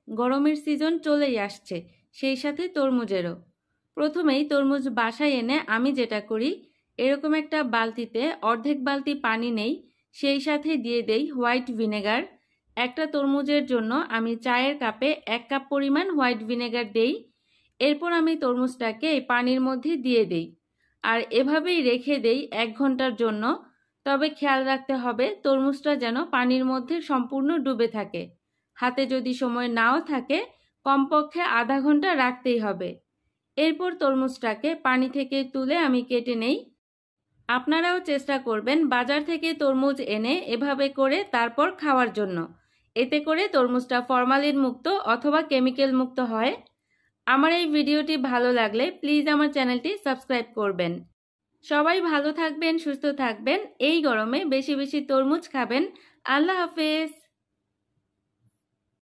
গরমের সিজন চলেই আসছে, সেই সাথে তরমুজেরও। প্রথমেই তরমুজ বাসায় এনে আমি যেটা করি, এরকম একটা বালতিতে অর্ধেক বালতি পানি নেই, সেই সাথে দিয়ে দেই হোয়াইট ভিনেগার। একটা তরমুজের জন্য আমি চায়ের কাপে 1 কাপ পরিমাণ হোয়াইট ভিনেগার দেই। এরপর আমি তরমুজটাকে এই পানির মধ্যে দিয়ে দেই আর এভাবেই রেখে দেই 1 ঘন্টার জন্য। তবে খেয়াল রাখতে হবে তরমুজটা যেন পানির মধ্যে সম্পূর্ণ ডুবে থাকে। হাতে যদি সময় নাও থাকে কমপক্ষে আধা ঘন্টা রাখতেই হবে। এরপর তরমুজটাকে পানি থেকে তুলে আমি কেটে নেই। আপনারাও চেষ্টা করবেন বাজার থেকে তরমুজ এনে এভাবে করে তারপর খাওয়ার জন্য। এতে করে তরমুজটা ফরমালিন মুক্ত অথবা কেমিক্যাল মুক্ত হয়। আমার এই ভিডিওটি ভালো লাগলে প্লিজ আমার চ্যানেলটি সাবস্ক্রাইব করবেন। সবাই ভালো থাকবেন, সুস্থ থাকবেন। এই গরমে বেশি বেশি তরমুজ খাবেন। আল্লাহ হাফেজ।